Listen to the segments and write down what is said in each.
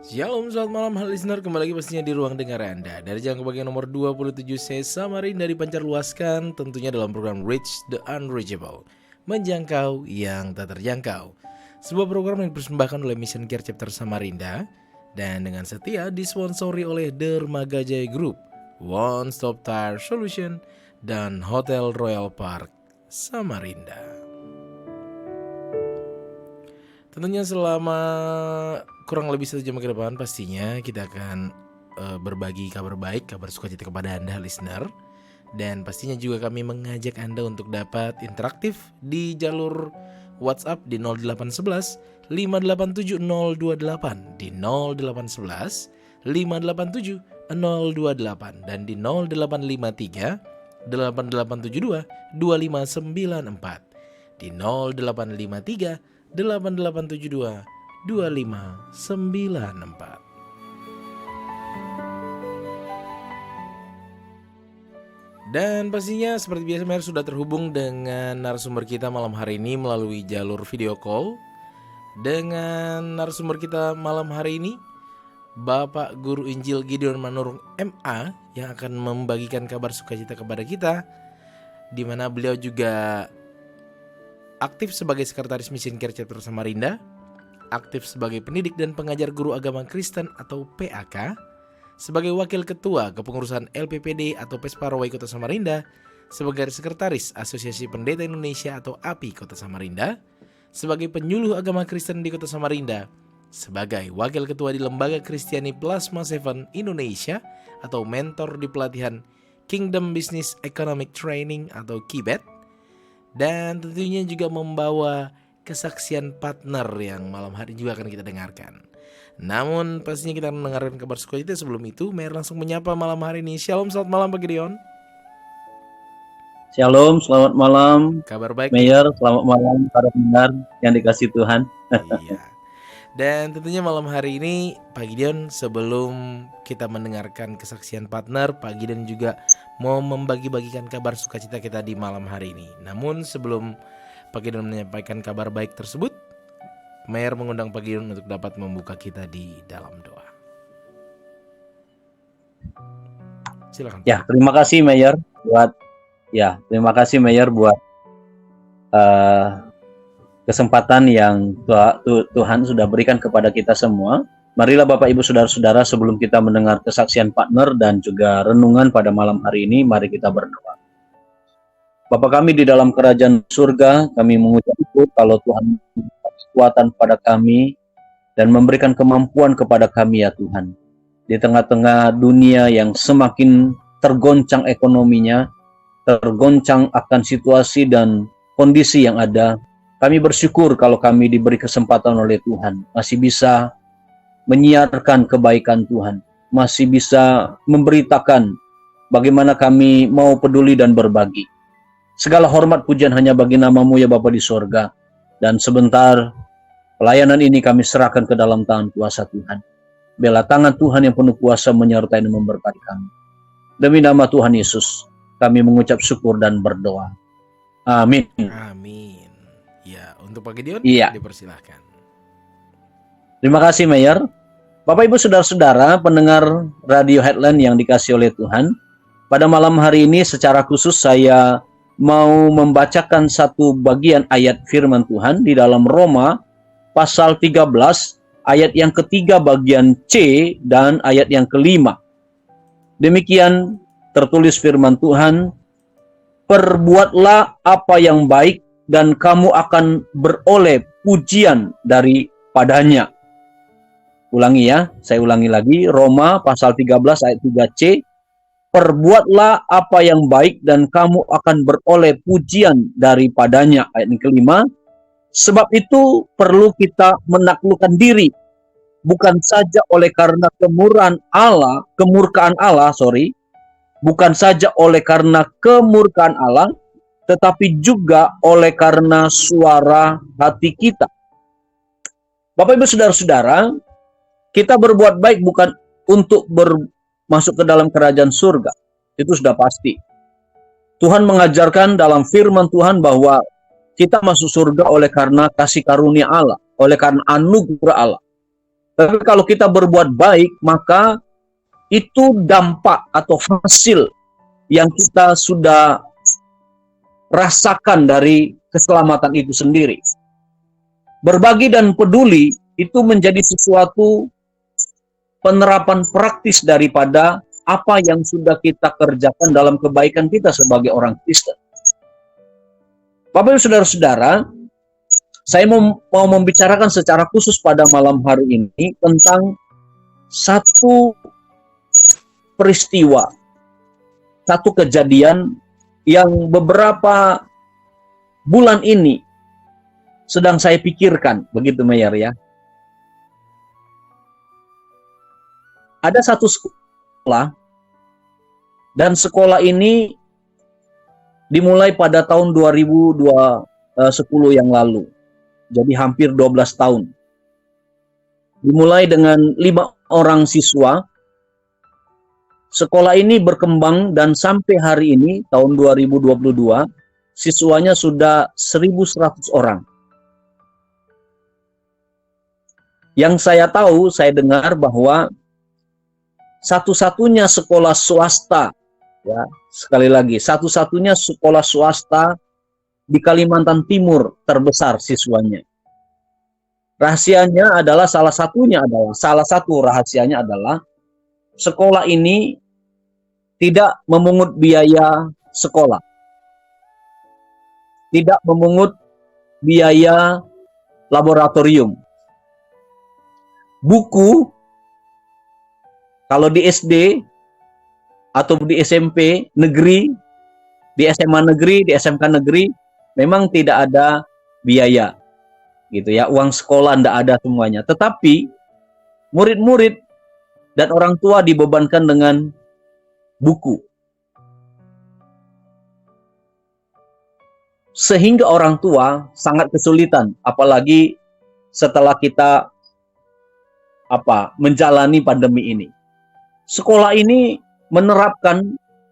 Shalom, selamat malam hal listener, kembali lagi pastinya di ruang dengar Anda. Dari jangka bagian nomor 27 saya Samarinda dipancar luaskan, tentunya dalam program Reach the Unreachable, menjangkau yang tak terjangkau. Sebuah program yang dipersembahkan oleh Mission Care Chapter Samarinda dan dengan setia disponsori oleh Dermaga Jaya Group, One Stop Tire Solution, dan Hotel Royal Park Samarinda. Tentunya selama kurang lebih 1 jam ke depan pastinya kita akan berbagi kabar baik, kabar sukacita kepada Anda listener. Dan pastinya juga kami mengajak Anda untuk dapat interaktif di jalur WhatsApp di 0811 587 028, di 0811 587 028 dan di 0853 8872 2594, di 0853 8872 2594. Dan pastinya seperti biasa Mer sudah terhubung dengan narasumber kita malam hari ini melalui jalur video call. Dengan narasumber kita malam hari ini Bapak Guru Injil Gideon Manurung MA yang akan membagikan kabar sukacita kepada kita, di mana beliau juga aktif sebagai Sekretaris Mission Care Chapter Samarinda, aktif sebagai pendidik dan pengajar guru agama Kristen atau PAK, sebagai Wakil Ketua Kepengurusan LPPD atau Pesparawai Kota Samarinda, sebagai Sekretaris Asosiasi Pendeta Indonesia atau API Kota Samarinda, sebagai Penyuluh Agama Kristen di Kota Samarinda, sebagai Wakil Ketua di Lembaga Kristiani Plasma Seven Indonesia atau mentor di pelatihan Kingdom Business Economic Training atau KIBET, dan tentunya juga membawa kesaksian partner yang malam hari juga akan kita dengarkan. Namun pastinya kita akan mendengarkan kabar sukacita. Sebelum itu, Mer langsung menyapa malam hari ini. Shalom, selamat malam Pak Gideon. Shalom, selamat malam. Kabar baik Mayor, selamat malam para pendengar yang dikasih Tuhan. Iya. Dan tentunya malam hari ini Pak Gideon, sebelum kita mendengarkan kesaksian partner, Pak Gideon juga mau membagi-bagikan kabar sukacita kita di malam hari ini. Namun sebelum Pak Gideon menyampaikan kabar baik tersebut, Mayor mengundang Pak Gideon untuk dapat membuka kita di dalam doa. Silakan. Ya, terima kasih Mayor buat kesempatan yang Tuhan sudah berikan kepada kita semua. Marilah Bapak Ibu Saudara-saudara, sebelum kita mendengar kesaksian partner dan juga renungan pada malam hari ini, mari kita berdoa. Bapa kami di dalam kerajaan surga, kami mengucap syukur kalau Tuhan memberikan kekuatan pada kami dan memberikan kemampuan kepada kami ya Tuhan. Di tengah-tengah dunia yang semakin tergoncang ekonominya, tergoncang akan situasi dan kondisi yang ada, kami bersyukur kalau kami diberi kesempatan oleh Tuhan, masih bisa menyiarkan kebaikan Tuhan, masih bisa memberitakan bagaimana kami mau peduli dan berbagi. Segala hormat pujian hanya bagi nama-Mu ya Bapa di sorga. Dan sebentar pelayanan ini kami serahkan ke dalam tangan kuasa Tuhan. Biarlah tangan Tuhan yang penuh kuasa menyertai dan memberkati kami. Demi nama Tuhan Yesus, kami mengucap syukur dan berdoa. Amin. Amin. Ya, untuk Pak Gideon, dipersilahkan. Terima kasih Mayor. Bapak Ibu Saudara-saudara pendengar Radio Headline yang dikasih oleh Tuhan, pada malam hari ini secara khusus saya mau membacakan satu bagian ayat firman Tuhan di dalam Roma pasal 13 ayat yang ketiga bagian C dan ayat yang kelima. Demikian tertulis firman Tuhan, perbuatlah apa yang baik dan kamu akan beroleh pujian daripadanya. Saya ulangi lagi, Roma pasal 13 ayat 3C, perbuatlah apa yang baik dan kamu akan beroleh pujian daripadanya. Ayat yang kelima, sebab itu perlu kita menaklukkan diri, bukan saja oleh karena bukan saja oleh karena kemurkaan Allah, tetapi juga oleh karena suara hati kita. Bapak Ibu Saudara-saudara, kita berbuat baik bukan untuk masuk ke dalam kerajaan surga. Itu sudah pasti. Tuhan mengajarkan dalam firman Tuhan bahwa kita masuk surga oleh karena kasih karunia Allah, oleh karena anugerah Allah. Tapi kalau kita berbuat baik, maka itu dampak atau hasil yang kita sudah rasakan dari keselamatan itu sendiri. Berbagi dan peduli itu menjadi sesuatu penerapan praktis daripada apa yang sudah kita kerjakan dalam kebaikan kita sebagai orang Kristen. Bapak Ibu saudara-saudara, saya mau membicarakan secara khusus pada malam hari ini tentang satu peristiwa, satu kejadian yang beberapa bulan ini sedang saya pikirkan, begitu Mayer ya. Ada satu sekolah, dan sekolah ini dimulai pada tahun 2010 yang lalu. Jadi hampir 12 tahun. Dimulai dengan 5 orang siswa. Sekolah ini berkembang dan sampai hari ini, tahun 2022, siswanya sudah 1.100 orang. Yang saya tahu, saya dengar bahwa satu-satunya sekolah swasta, ya, sekali lagi, satu-satunya sekolah swasta di Kalimantan Timur terbesar siswanya. Rahasianya adalah, salah satu rahasianya adalah sekolah ini tidak memungut biaya sekolah, tidak memungut biaya laboratorium. Buku, kalau di SD atau di SMP negeri, di SMA negeri, di SMK negeri, memang tidak ada biaya, gitu ya, uang sekolah tidak ada semuanya. Tetapi murid-murid dan orang tua dibebankan dengan buku, sehingga orang tua sangat kesulitan, apalagi setelah kita menjalani pandemi ini. Sekolah ini menerapkan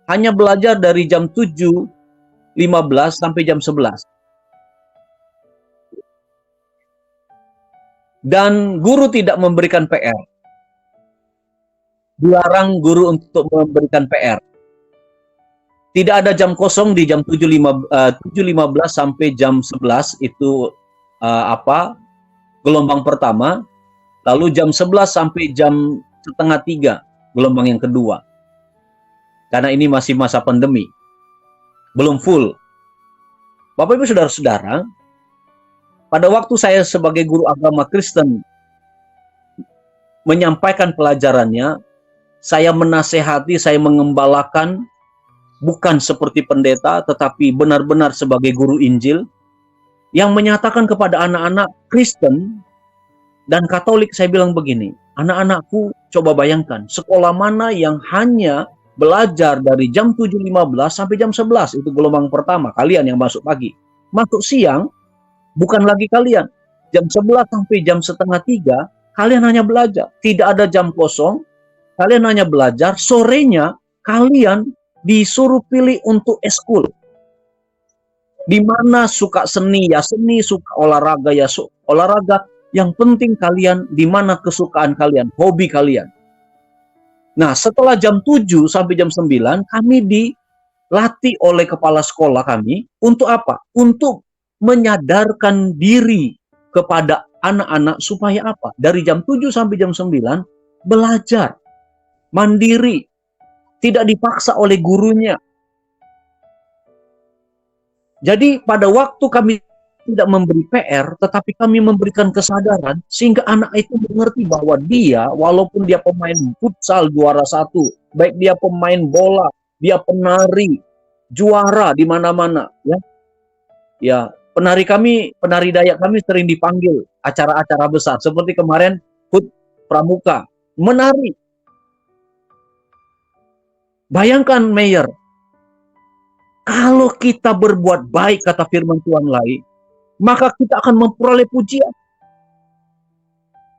hanya belajar dari jam 7.15 sampai jam 11. Dan guru tidak memberikan PR. Dilarang guru untuk memberikan PR. Tidak ada jam kosong di jam 7.15 sampai jam 11, itu gelombang pertama. Lalu jam 11 sampai jam setengah 3, gelombang yang kedua. Karena ini masih masa pandemi. Belum full. Bapak Ibu saudara-saudara, pada waktu saya sebagai guru agama Kristen menyampaikan pelajarannya, saya menasehati, saya mengembalakan, bukan seperti pendeta, tetapi benar-benar sebagai guru Injil, yang menyatakan kepada anak-anak Kristen dan Katolik, saya bilang begini, anak-anakku, coba bayangkan, sekolah mana yang hanya belajar dari jam 7.15 sampai jam 11, itu gelombang pertama, kalian yang masuk pagi. Masuk siang, bukan lagi kalian. Jam 11 sampai jam setengah 3, kalian hanya belajar. Tidak ada jam kosong, kalian hanya belajar. Sorenya, kalian disuruh pilih untuk eskul. Di mana suka seni, ya seni, suka olahraga, ya olahraga. Yang penting kalian, di mana kesukaan kalian, hobi kalian. Nah, setelah jam 7 sampai jam 9, kami dilatih oleh kepala sekolah kami untuk apa? Untuk menyadarkan diri kepada anak-anak supaya apa? Dari jam 7 sampai jam 9, belajar, mandiri, tidak dipaksa oleh gurunya. Jadi pada waktu kami tidak memberi PR, tetapi kami memberikan kesadaran, sehingga anak itu mengerti bahwa dia, walaupun dia pemain futsal juara 1, baik dia pemain bola, dia penari, juara di mana-mana, ya. Ya, penari Dayak kami sering dipanggil acara-acara besar, seperti kemarin HUT Pramuka, menari. Bayangkan Mayer, kalau kita berbuat baik, kata firman Tuhan lain, maka kita akan memperoleh pujian.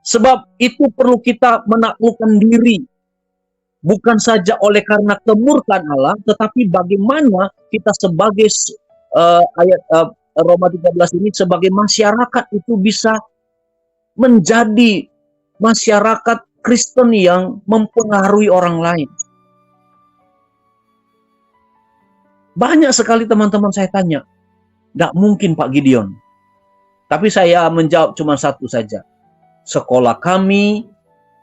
Sebab itu perlu kita menaklukkan diri. Bukan saja oleh karena kemurkaan Allah, tetapi bagaimana kita sebagai ayat Roma 13 ini, sebagai masyarakat itu bisa menjadi masyarakat Kristen yang mempengaruhi orang lain. Banyak sekali teman-teman saya tanya, tidak mungkin Pak Gideon. Tapi saya menjawab cuma satu saja. Sekolah kami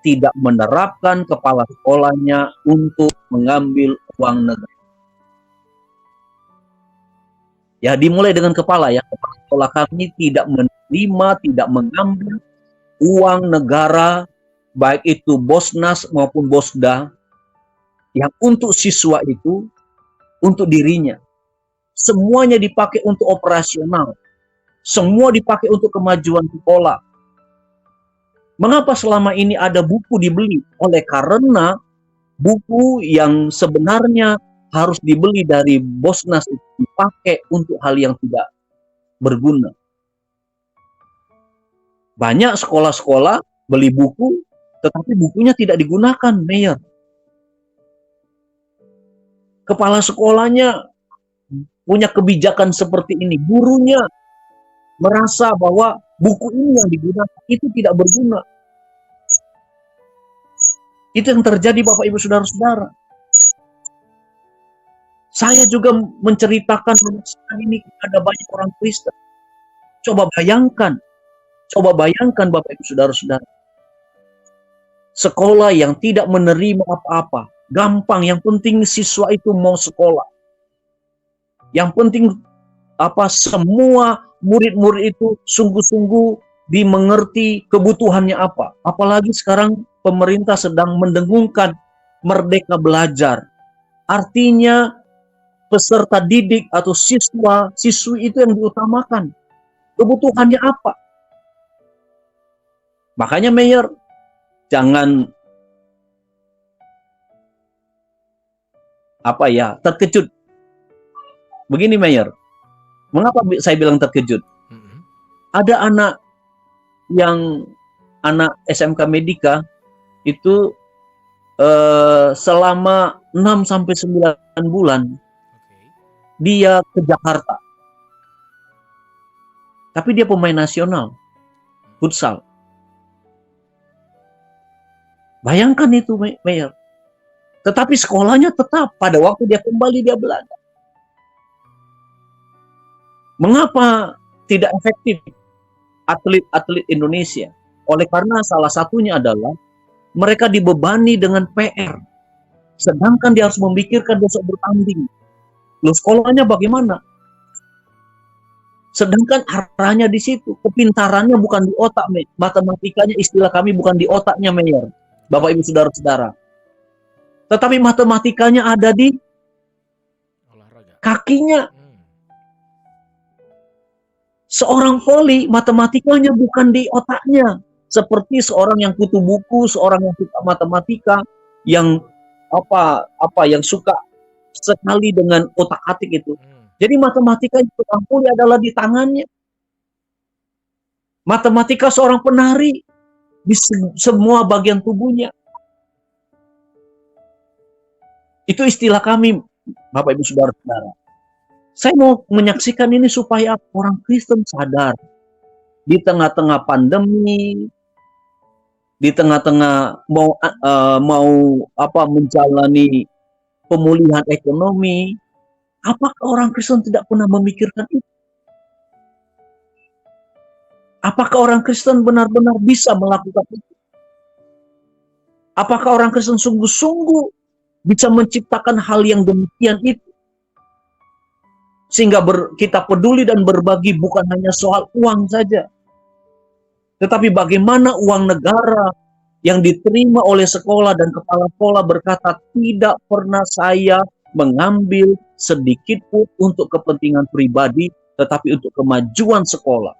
tidak menerapkan kepala sekolahnya untuk mengambil uang negara. Ya, dimulai dengan kepala ya. Kepala sekolah kami tidak menerima, tidak mengambil uang negara, baik itu Bosnas maupun Bosda, yang untuk siswa itu, untuk dirinya. Semuanya dipakai untuk operasional. Semua dipakai untuk kemajuan sekolah. Mengapa selama ini ada buku dibeli? Oleh karena buku yang sebenarnya harus dibeli dari Bosnas itu dipakai untuk hal yang tidak berguna. Banyak sekolah-sekolah beli buku, tetapi bukunya tidak digunakan, Mayor. Kepala sekolahnya punya kebijakan seperti ini. Gurunya merasa bahwa buku ini yang digunakan itu tidak berguna. Itu yang terjadi Bapak Ibu Saudara-saudara. Saya juga menceritakan ini kepada banyak orang Kristen. Coba bayangkan Bapak Ibu Saudara-saudara. Sekolah yang tidak menerima apa-apa, gampang, yang penting siswa itu mau sekolah. Yang penting semua murid-murid itu sungguh-sungguh dimengerti kebutuhannya apa. Apalagi sekarang pemerintah sedang mendengungkan merdeka belajar. Artinya peserta didik atau siswi itu yang diutamakan. Kebutuhannya apa? Makanya Mayor, jangan terkejut. Begini Mayor, mengapa saya bilang terkejut? Ada anak SMK Medika itu selama 6-9 bulan dia ke Jakarta. Tapi dia pemain nasional futsal. Bayangkan itu Mayor. Tetapi sekolahnya tetap pada waktu dia kembali dia belajar. Mengapa tidak efektif atlet-atlet Indonesia? Oleh karena salah satunya adalah mereka dibebani dengan PR. Sedangkan dia harus memikirkan besok bertanding. Loh, sekolahnya bagaimana? Sedangkan arahnya di situ. Kepintarannya bukan di otak. Matematikanya istilah kami bukan di otaknya, Mayor. Bapak Ibu Saudara-saudara. Tetapi matematikanya ada di kakinya. Seorang voli, matematikanya bukan di otaknya. Seperti seorang yang kutu buku, seorang yang suka matematika, yang yang suka sekali dengan otak-atik itu. Jadi matematika seorang voli adalah di tangannya. Matematika seorang penari di semua bagian tubuhnya. Itu istilah kami, Bapak Ibu Saudara-saudara. Saya mau menyaksikan ini supaya orang Kristen sadar. Di tengah-tengah pandemi, di tengah-tengah mau menjalani pemulihan ekonomi, apakah orang Kristen tidak pernah memikirkan itu? Apakah orang Kristen benar-benar bisa melakukan itu? Apakah orang Kristen sungguh-sungguh bisa menciptakan hal yang demikian itu? Sehingga kita peduli dan berbagi bukan hanya soal uang saja. Tetapi bagaimana uang negara yang diterima oleh sekolah dan kepala sekolah berkata, tidak pernah saya mengambil sedikit pun untuk kepentingan pribadi, tetapi untuk kemajuan sekolah.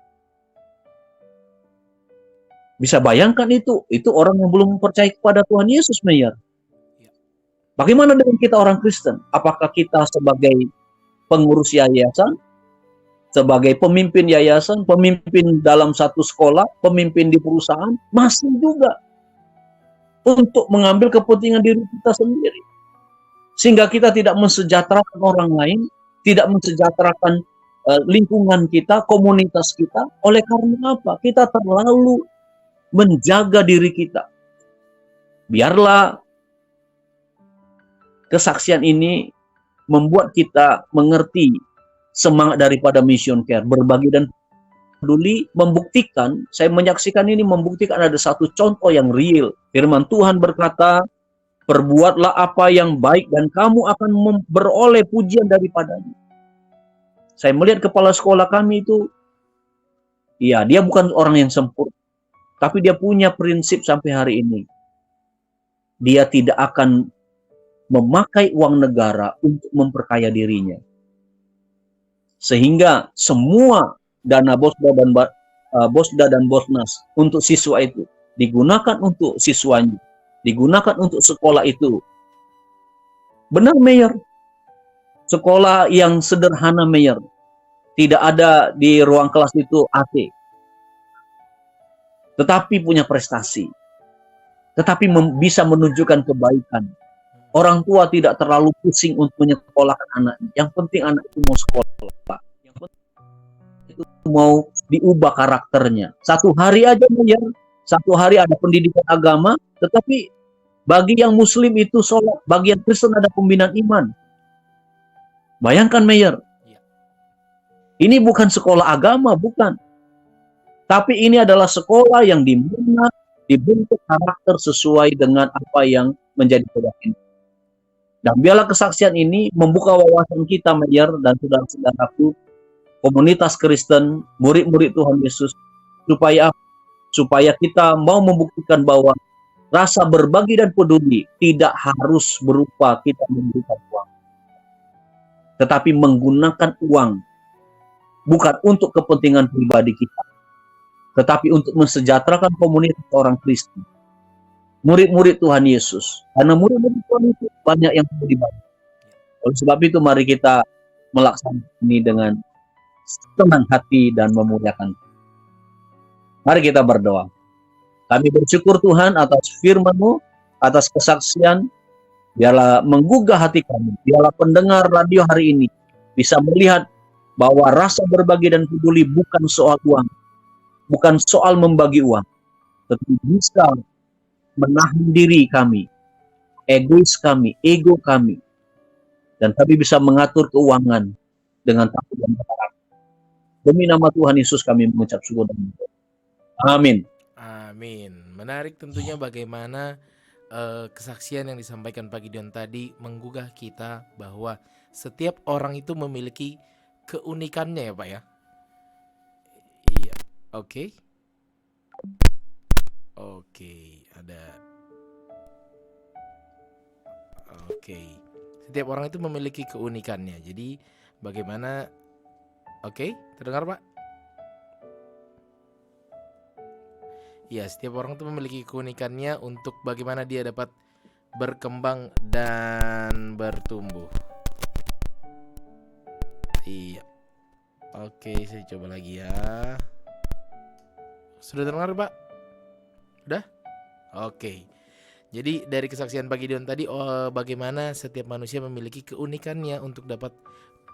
Bisa bayangkan itu orang yang belum percaya kepada Tuhan Yesus, Mayor. Bagaimana dengan kita orang Kristen? Apakah kita sebagai pengurus yayasan, sebagai pemimpin yayasan, pemimpin dalam satu sekolah, pemimpin di perusahaan, masih juga untuk mengambil kepentingan diri kita sendiri. Sehingga kita tidak mensejahterakan orang lain, tidak mensejahterakan lingkungan kita, komunitas kita. Oleh karena apa? Kita terlalu menjaga diri kita. Biarlah kesaksian ini membuat kita mengerti semangat daripada Mission Care, berbagi dan peduli, membuktikan, saya menyaksikan ini membuktikan ada satu contoh yang real. Firman Tuhan berkata, perbuatlah apa yang baik dan kamu akan beroleh pujian daripadanya. Saya melihat kepala sekolah kami itu, ya dia bukan orang yang sempurna, tapi dia punya prinsip sampai hari ini. Dia tidak akan memakai uang negara untuk memperkaya dirinya. Sehingga semua dana Bosda dan Bosnas untuk siswa itu digunakan untuk siswanya, digunakan untuk sekolah itu. Benar, Mayor. Sekolah yang sederhana, Mayor. Tidak ada di ruang kelas itu AC. Tetapi punya prestasi. Tetapi bisa menunjukkan kebaikan. Orang tua tidak terlalu pusing untuk menyekolahkan anaknya. Yang penting anak itu mau sekolah. Yang penting itu mau diubah karakternya. Satu hari aja, Mayor. Satu hari ada pendidikan agama. Tetapi bagi yang Muslim itu sholat. Bagi yang Kristen ada pembinaan iman. Bayangkan, Mayor. Ini bukan sekolah agama, bukan. Tapi ini adalah sekolah yang dimana dibentuk karakter sesuai dengan apa yang menjadi keyakinan. Dan biarlah kesaksian ini membuka wawasan kita, Mayor, dan saudara-saudaraku, komunitas Kristen, murid-murid Tuhan Yesus, supaya kita mau membuktikan bahwa rasa berbagi dan peduli tidak harus berupa kita memberikan uang. Tetapi menggunakan uang bukan untuk kepentingan pribadi kita, tetapi untuk mensejahterakan komunitas orang Kristen, murid-murid Tuhan Yesus. Karena murid-murid Tuhan itu banyak yang perlu dibantu. Oleh sebab itu mari kita melaksanakan ini dengan senang hati dan memuliakan. Mari kita berdoa. Kami bersyukur Tuhan atas firman-Mu, atas kesaksian. Biarlah menggugah hati kami. Biarlah pendengar radio hari ini bisa melihat bahwa rasa berbagi dan peduli bukan soal uang, bukan soal membagi uang, tetapi bisa menahan diri kami, egois kami, ego kami, dan kami bisa mengatur keuangan dengan takut dan berharap. Demi nama Tuhan Yesus kami mengucap syukur dan berdoa. Amin. Amin. Menarik tentunya bagaimana kesaksian yang disampaikan Pak Gideon tadi menggugah kita bahwa setiap orang itu memiliki keunikannya ya Pak ya. Iya. Oke. Ada. Setiap orang itu memiliki keunikannya. Jadi bagaimana? Terdengar Pak? Ya, setiap orang itu memiliki keunikannya untuk bagaimana dia dapat berkembang dan bertumbuh. Iya. Saya coba lagi ya. Sudah terdengar Pak? Udah? Jadi dari kesaksian Pak Gideon tadi, bagaimana setiap manusia memiliki keunikannya untuk dapat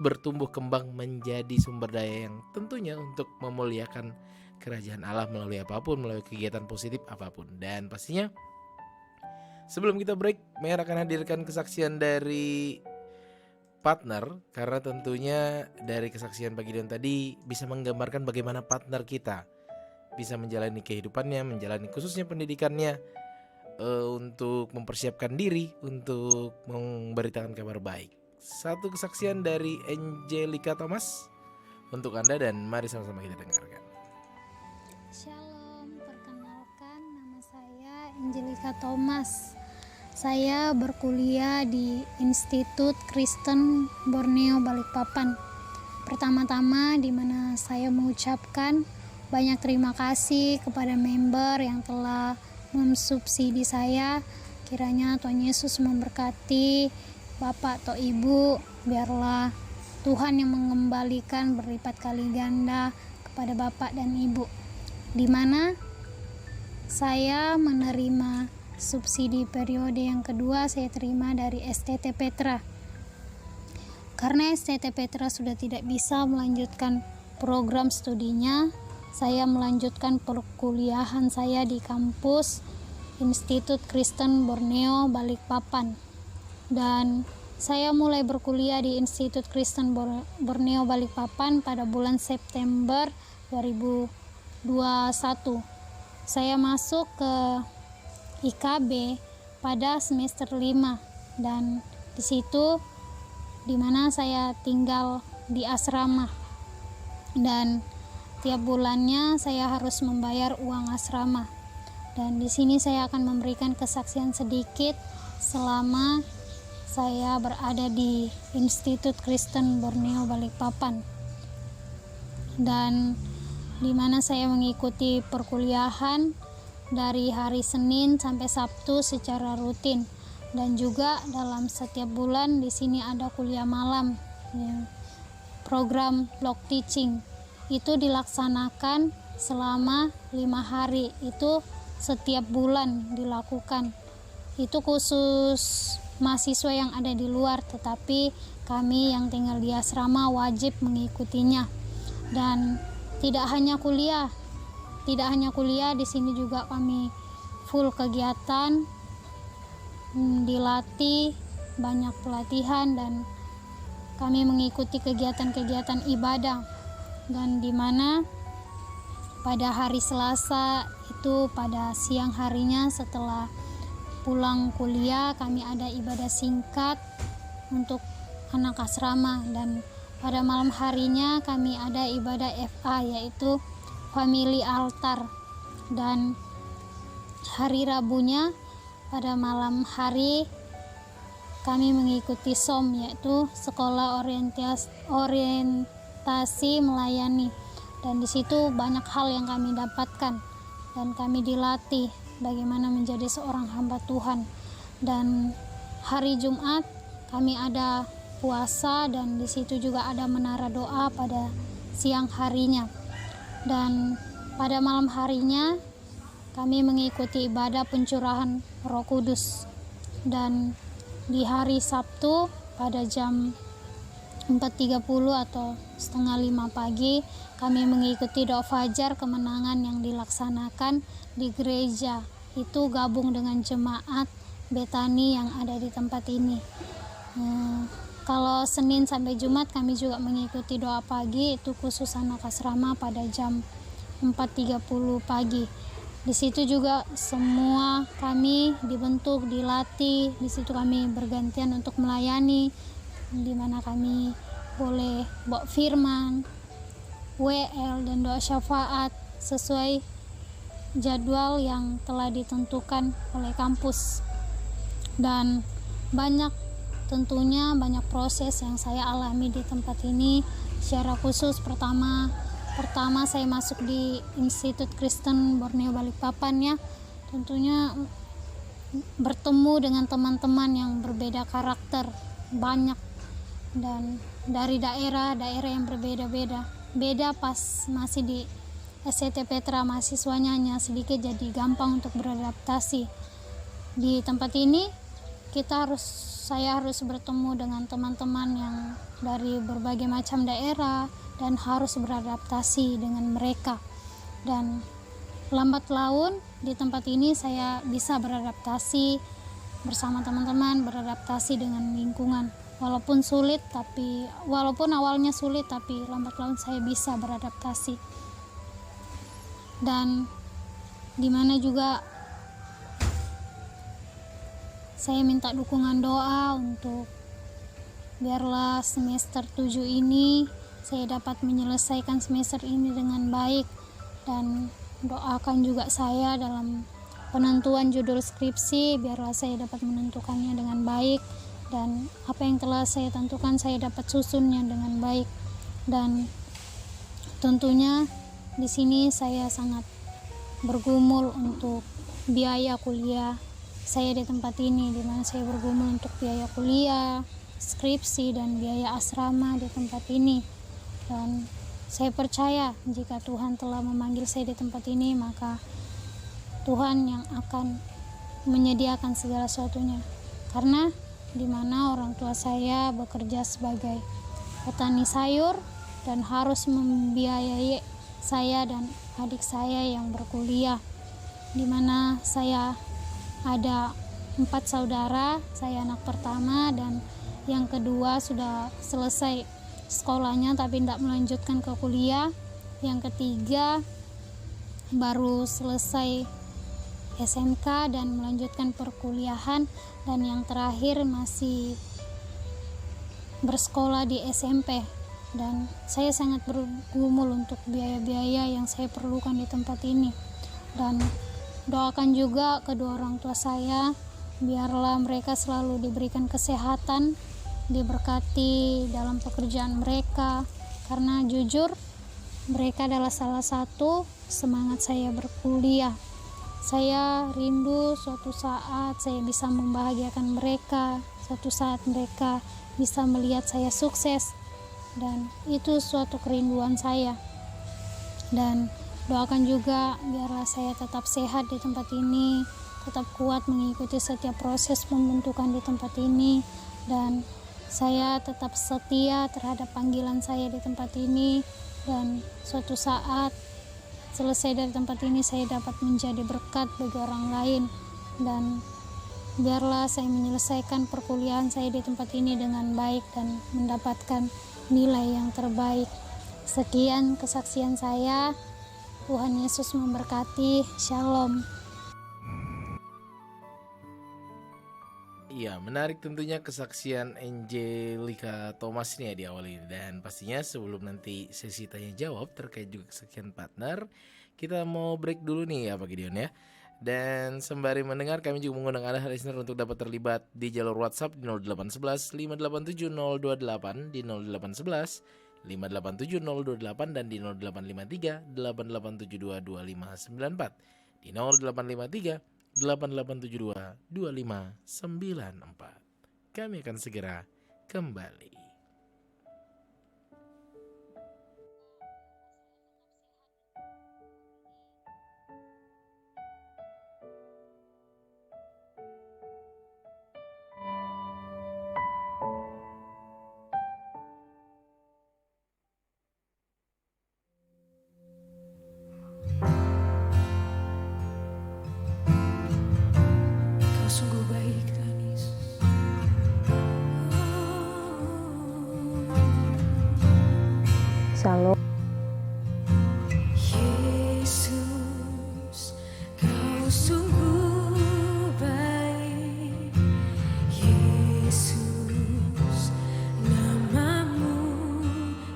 bertumbuh kembang menjadi sumber daya yang tentunya untuk memuliakan kerajaan Allah melalui apapun, melalui kegiatan positif apapun. Dan pastinya sebelum kita break, Mayor akan hadirkan kesaksian dari partner, karena tentunya dari kesaksian Pak Gideon tadi bisa menggambarkan bagaimana partner kita bisa menjalani kehidupannya, menjalani khususnya pendidikannya, untuk mempersiapkan diri untuk memberitakan kabar baik. Satu kesaksian dari Angelica Thomas untuk Anda, dan mari sama-sama kita dengarkan. Shalom, perkenalkan nama saya Angelica Thomas. Saya berkuliah di Institut Kristen Borneo Balikpapan. Pertama-tama di mana saya mengucapkan banyak terima kasih kepada member yang telah mensubsidi saya. Kiranya Tuhan Yesus memberkati Bapak atau Ibu. Biarlah Tuhan yang mengembalikan berlipat kali ganda kepada Bapak dan Ibu. Di mana saya menerima subsidi periode yang kedua, saya terima dari STT Petra. Karena STT Petra sudah tidak bisa melanjutkan program studinya, saya melanjutkan perkuliahan saya di kampus Institut Kristen Borneo Balikpapan. Dan saya mulai berkuliah di Institut Kristen Borneo Balikpapan pada bulan September 2021. Saya masuk ke IKB pada semester 5, dan di situ dimana saya tinggal di asrama, dan tiap bulannya saya harus membayar uang asrama. Dan di sini saya akan memberikan kesaksian sedikit selama saya berada di Institut Kristen Borneo Balikpapan, dan di mana saya mengikuti perkuliahan dari hari Senin sampai Sabtu secara rutin, dan juga dalam setiap bulan di sini ada kuliah malam, ya, program block teaching. Itu dilaksanakan selama 5 hari, itu setiap bulan dilakukan. Itu khusus mahasiswa yang ada di luar, tetapi kami yang tinggal di asrama wajib mengikutinya. Dan tidak hanya kuliah, di sini juga kami full kegiatan, dilatih, banyak pelatihan, dan kami mengikuti kegiatan-kegiatan ibadah. Dan di mana pada hari Selasa itu pada siang harinya setelah pulang kuliah kami ada ibadah singkat untuk anak asrama, dan pada malam harinya kami ada ibadah FA, yaitu family altar. Dan hari Rabunya pada malam hari kami mengikuti SOM, yaitu sekolah orientasi melayani, dan di situ banyak hal yang kami dapatkan, dan kami dilatih bagaimana menjadi seorang hamba Tuhan. Dan hari Jumat kami ada puasa, dan di situ juga ada menara doa pada siang harinya. Dan pada malam harinya kami mengikuti ibadah pencurahan Roh Kudus. Dan di hari Sabtu pada jam 4.30 atau setengah 5 pagi kami mengikuti doa fajar kemenangan yang dilaksanakan di gereja. Itu gabung dengan jemaat Betani yang ada di tempat ini. Kalau Senin sampai Jumat kami juga mengikuti doa pagi, itu khusus anak asrama pada jam 4.30 pagi. Di situ juga semua kami dibentuk, dilatih. Di situ kami bergantian untuk melayani, di mana kami boleh bawa firman, WL, dan doa syafaat sesuai jadwal yang telah ditentukan oleh kampus. Dan tentunya banyak proses yang saya alami di tempat ini. Secara khusus pertama saya masuk di Institut Kristen Borneo Balikpapan, ya, tentunya bertemu dengan teman-teman yang berbeda karakter, banyak, dan dari daerah yang berbeda-beda. Beda pas masih di SCT Petra, mahasiswanya hanya sedikit, jadi gampang untuk beradaptasi. Di tempat ini saya harus bertemu dengan teman-teman yang dari berbagai macam daerah dan harus beradaptasi dengan mereka. Dan lambat laun di tempat ini saya bisa beradaptasi bersama teman-teman, beradaptasi dengan lingkungan. Walaupun awalnya sulit, tapi lambat laun saya bisa beradaptasi. Dan dimana juga saya minta dukungan doa untuk biarlah semester 7 ini saya dapat menyelesaikan semester ini dengan baik, dan doakan juga saya dalam penentuan judul skripsi, biarlah saya dapat menentukannya dengan baik, dan apa yang telah saya tentukan saya dapat susunnya dengan baik. Dan tentunya di sini saya sangat bergumul untuk biaya kuliah saya di tempat ini, di mana saya bergumul untuk biaya kuliah, skripsi, dan biaya asrama di tempat ini. Dan saya percaya jika Tuhan telah memanggil saya di tempat ini, maka Tuhan yang akan menyediakan segala sesuatunya. Karena di mana orang tua saya bekerja sebagai petani sayur dan harus membiayai saya dan adik saya yang berkuliah, di mana saya ada 4 saudara, saya anak pertama dan yang kedua sudah selesai sekolahnya tapi tidak melanjutkan ke kuliah, yang ketiga baru selesai SMK dan melanjutkan perkuliahan, dan yang terakhir masih bersekolah di SMP. Dan saya sangat bergumul untuk biaya-biaya yang saya perlukan di tempat ini. Dan doakan juga kedua orang tua saya, biarlah mereka selalu diberikan kesehatan, diberkati dalam pekerjaan mereka, karena jujur mereka adalah salah satu semangat saya berkuliah. Saya rindu suatu saat saya bisa membahagiakan mereka, suatu saat mereka bisa melihat saya sukses, dan itu suatu kerinduan saya. Dan doakan juga biarlah saya tetap sehat di tempat ini, tetap kuat mengikuti setiap proses pembentukan di tempat ini, dan saya tetap setia terhadap panggilan saya di tempat ini, dan suatu saat selesai dari tempat ini saya dapat menjadi berkat bagi orang lain, dan biarlah saya menyelesaikan perkuliahan saya di tempat ini dengan baik dan mendapatkan nilai yang terbaik. Sekian kesaksian saya. Tuhan Yesus memberkati. Shalom. Iya, menarik tentunya kesaksian Angelica Thomas ini ya di awal ini. Dan pastinya sebelum nanti sesi tanya jawab terkait juga kesaksian partner, kita mau break dulu nih ya Pak Gideon ya. Dan sembari mendengar, kami juga mengundang Anda listener untuk dapat terlibat di jalur WhatsApp di 0811 587 028, di 0811 587 028, dan di 0853 8872 2594, di 0853 8872 2594. Kami akan segera kembali. Sungguh baik Tuhan Yesus. Shalom. Yesus, Kau sungguh baik. Yesus, namamu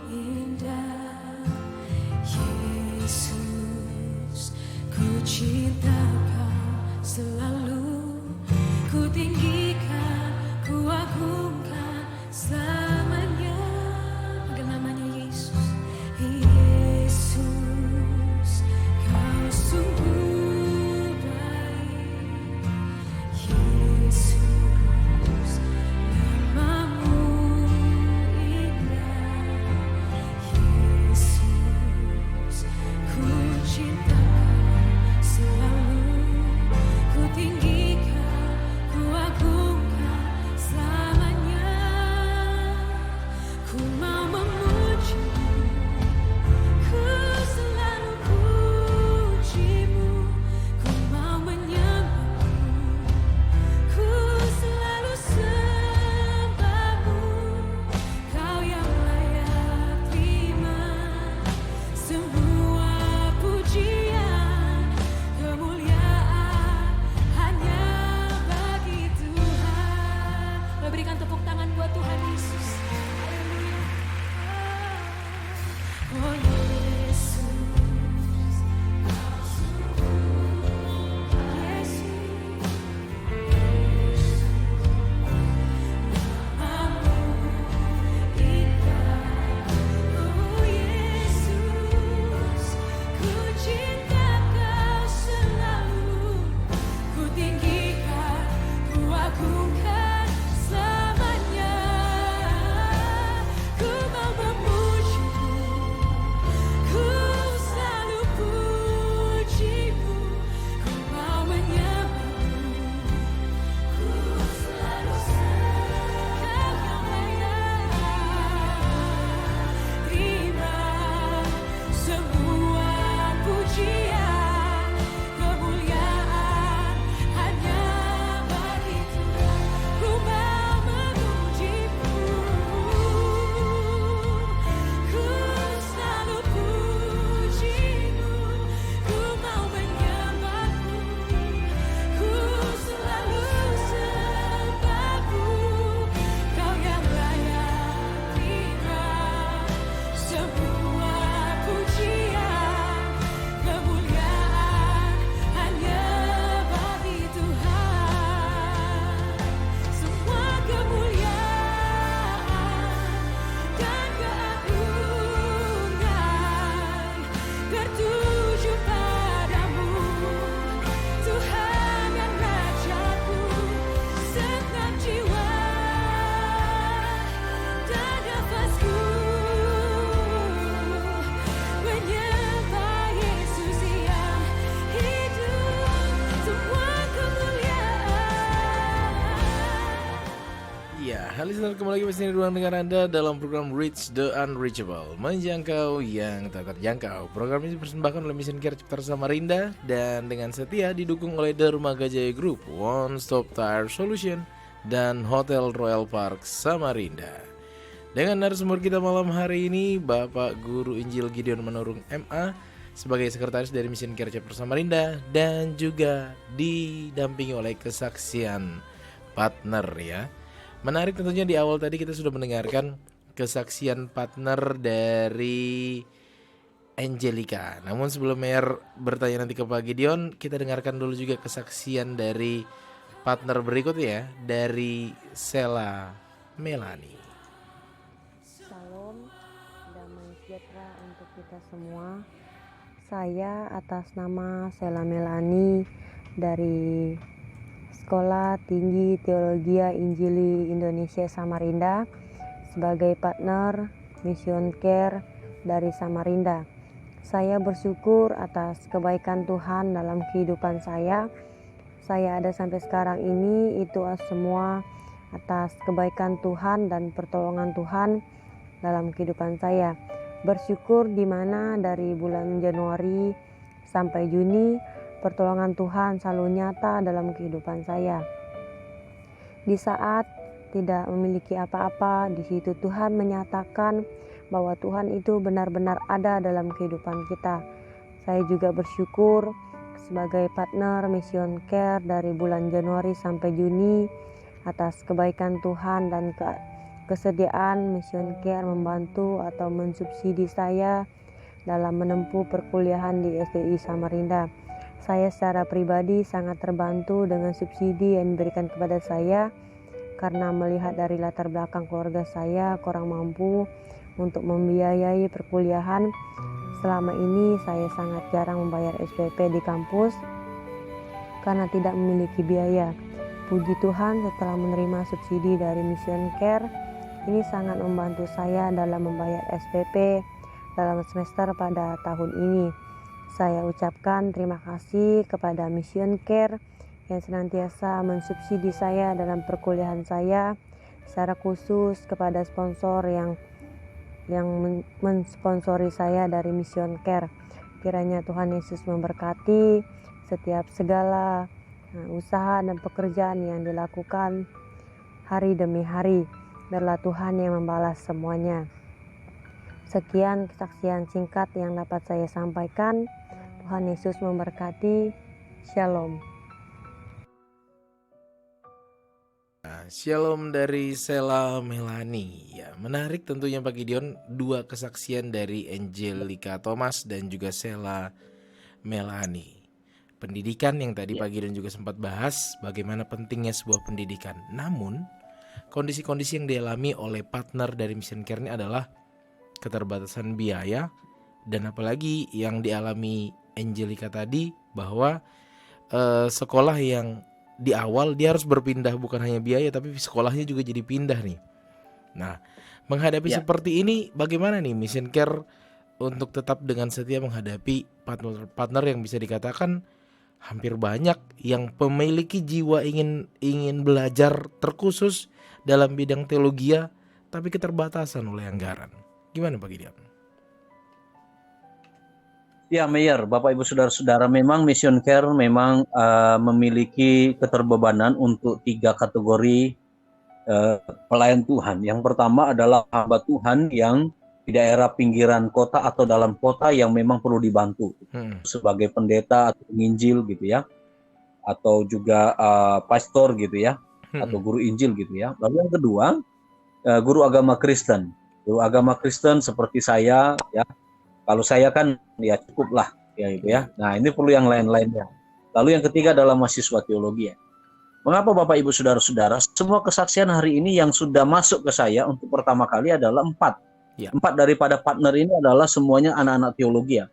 indah. Yesus, ku cinta Kau selalu. Ku tinggikan, ku agungkan selamanya. Panggil namanya Yesus. Yesus, Kau sungguh baik. Yesus, namamu indah. Yesus, ku cinta Kau selalu. Ku tinggikan, ku agungkan selamanya. Ku mau memuji-Mu, ku selalu puji-Mu. Ku mau menyembah-Mu, ku selalu sembah-Mu. Kau yang layak terima semua pujian, kemuliaan hanya bagi Tuhan. Mari berikan tepuk tangan buat Tuhan Yesus. Haleluya. Oh Yesus, Yesus, namamu indah. Oh Yesus, ku cinta Kau selalu. Ku tinggikan, ku agungkan selamanya. Ku mau memuji-Mu, listener, kembali lagi bersama di ruang dengar Anda dalam program Reach the Unreachable, menjangkau yang tak terjangkau. Program ini dipersembahkan oleh Mission Care Cipta Samarinda dan dengan setia didukung oleh Dermaga Jaya Group, One Stop Tire Solution, dan Hotel Royal Park Samarinda. Dengan narasumber kita malam hari ini, Bapak Guru Injil Gideon Manurung MA sebagai sekretaris dari Mission Care Cipta Samarinda dan juga didampingi oleh kesaksian partner ya. Menarik tentunya di awal tadi kita sudah mendengarkan kesaksian partner dari Angelica. Namun sebelum Mayor bertanya nanti ke Pak Gideon, kita dengarkan dulu juga kesaksian dari partner berikut ya, dari Sela Melani. Salam, damai sejahtera untuk kita semua. Saya atas nama Sela Melani dari Sekolah Tinggi Teologi Injili Indonesia Samarinda sebagai partner Mission Care dari Samarinda. Saya bersyukur atas kebaikan Tuhan dalam kehidupan saya. Saya ada sampai sekarang ini itu semua atas kebaikan Tuhan dan pertolongan Tuhan dalam kehidupan saya. Bersyukur di mana dari bulan Januari sampai Juni pertolongan Tuhan selalu nyata dalam kehidupan saya. Di saat tidak memiliki apa-apa, di situ Tuhan menyatakan bahwa Tuhan itu benar-benar ada dalam kehidupan kita. Saya juga bersyukur sebagai partner Mission Care dari bulan Januari sampai Juni atas kebaikan Tuhan dan kesediaan Mission Care membantu atau mensubsidi saya dalam menempuh perkuliahan di SDI Samarinda. Saya secara pribadi sangat terbantu dengan subsidi yang diberikan kepada saya karena melihat dari latar belakang keluarga saya kurang mampu untuk membiayai perkuliahan. Selama ini saya sangat jarang membayar SPP di kampus karena tidak memiliki biaya. Puji Tuhan setelah menerima subsidi dari Mission Care, ini sangat membantu saya dalam membayar SPP dalam semester pada tahun ini. Saya ucapkan terima kasih kepada Mission Care yang senantiasa mensubsidi saya dalam perkuliahan saya, secara khusus kepada sponsor yang mensponsori saya dari Mission Care. Kiranya Tuhan Yesus memberkati setiap segala usaha dan pekerjaan yang dilakukan hari demi hari. Biarlah Tuhan yang membalas semuanya. Sekian kesaksian singkat yang dapat saya sampaikan. Tuhan Yesus memberkati. Shalom. Shalom dari Sela Melani. Ya, menarik tentunya Pak Gideon, dua kesaksian dari Angelica Thomas dan juga Sela Melani. Pendidikan yang tadi Pak Gideon juga sempat bahas bagaimana pentingnya sebuah pendidikan. Namun kondisi-kondisi yang dialami oleh partner dari Mission Care ini adalah keterbatasan biaya, dan apalagi yang dialami Angelica tadi bahwa sekolah yang di awal dia harus berpindah, bukan hanya biaya tapi sekolahnya juga jadi pindah nih. Nah, menghadapi seperti ini bagaimana nih Mission Care untuk tetap dengan setia menghadapi partner yang bisa dikatakan hampir banyak yang memiliki jiwa ingin belajar terkhusus dalam bidang teologi tapi keterbatasan oleh anggaran. Gimana Pak Gideon? Ya, Mayor, Bapak Ibu Saudara-saudara, memang Mission Care memang memiliki keterbebanan untuk 3 kategori pelayan Tuhan. Yang pertama adalah hamba Tuhan yang di daerah pinggiran kota atau dalam kota yang memang perlu dibantu sebagai pendeta atau penginjil gitu ya, atau juga pastor gitu ya, atau guru Injil gitu ya. Lalu yang kedua, guru agama Kristen. Guru agama Kristen seperti saya ya. Kalau saya kan ya cukup lah ya gitu ya. Nah, ini perlu yang lain-lainnya. Lalu yang ketiga adalah mahasiswa teologi ya. Mengapa Bapak Ibu Saudara-saudara, semua kesaksian hari ini yang sudah masuk ke saya untuk pertama kali adalah 4. Ya. 4 daripada partner ini adalah semuanya anak-anak teologi ya.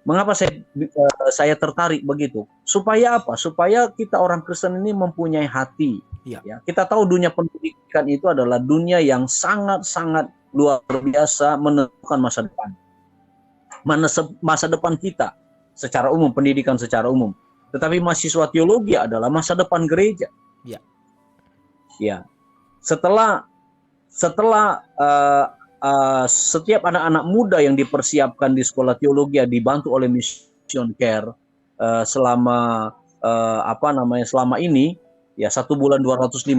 Mengapa saya tertarik begitu? Supaya apa? Supaya kita orang Kristen ini mempunyai hati. Ya. Kita tahu dunia pendidikan itu adalah dunia yang sangat-sangat luar biasa menentukan masa depan. Masa depan kita secara umum, pendidikan secara umum. Tetapi mahasiswa teologi adalah masa depan gereja. Ya. Setelah setelah setiap anak-anak muda yang dipersiapkan di sekolah teologi dibantu oleh Mission Care selama selama ini ya 1 bulan 250,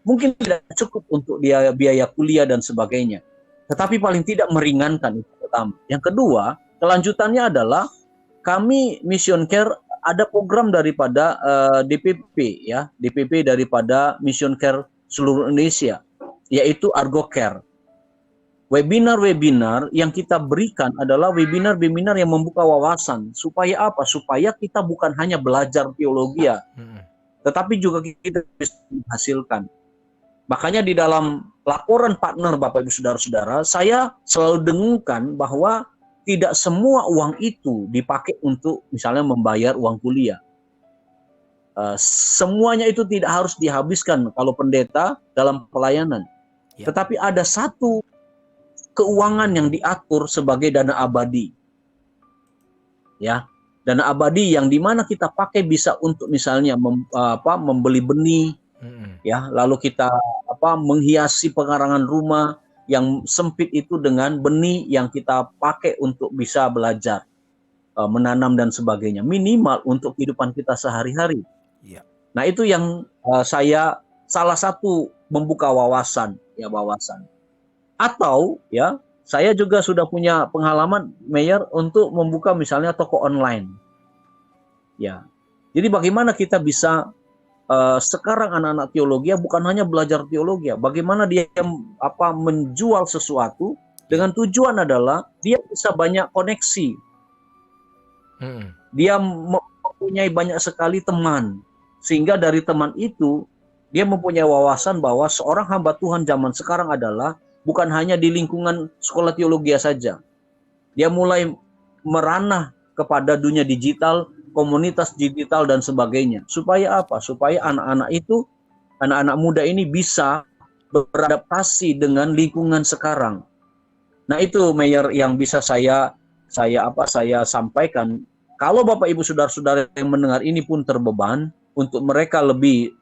mungkin tidak cukup untuk dia biaya kuliah dan sebagainya, tetapi paling tidak meringankan, itu pertama. Yang kedua, kelanjutannya adalah kami Mission Care ada program daripada DPP ya, DPP daripada Mission Care seluruh Indonesia, yaitu Argo Care. Webinar-webinar yang kita berikan adalah webinar-webinar yang membuka wawasan. Supaya apa? Supaya kita bukan hanya belajar teologi ya, tetapi juga kita bisa menghasilkan. Makanya di dalam laporan partner Bapak Ibu Saudara-saudara, saya selalu dengungkan bahwa tidak semua uang itu dipakai untuk misalnya membayar uang kuliah. Semuanya itu tidak harus dihabiskan kalau pendeta dalam pelayanan. Ya. Tetapi ada satu keuangan yang diatur sebagai dana abadi. Ya, dana abadi yang dimana kita pakai bisa untuk misalnya membeli benih, ya, lalu kita menghiasi pekarangan rumah yang sempit itu dengan benih yang kita pakai untuk bisa belajar, menanam dan sebagainya, minimal untuk kehidupan kita sehari-hari. Ya. Nah itu yang saya salah satu membuka wawasan. Atau ya saya juga sudah punya pengalaman Mayor untuk membuka misalnya toko online. Ya, jadi bagaimana kita bisa sekarang anak-anak teologi bukan hanya belajar teologi, bagaimana dia menjual sesuatu dengan tujuan adalah dia bisa banyak koneksi. Dia mempunyai banyak sekali teman, sehingga dari teman itu dia mempunyai wawasan bahwa seorang hamba Tuhan zaman sekarang adalah bukan hanya di lingkungan sekolah teologi saja. Dia mulai meranah kepada dunia digital, komunitas digital dan sebagainya. Supaya apa? Supaya anak-anak muda ini bisa beradaptasi dengan lingkungan sekarang. Nah itu Mayor yang bisa saya sampaikan. Kalau Bapak Ibu Saudara-saudara yang mendengar ini pun terbeban, untuk mereka lebih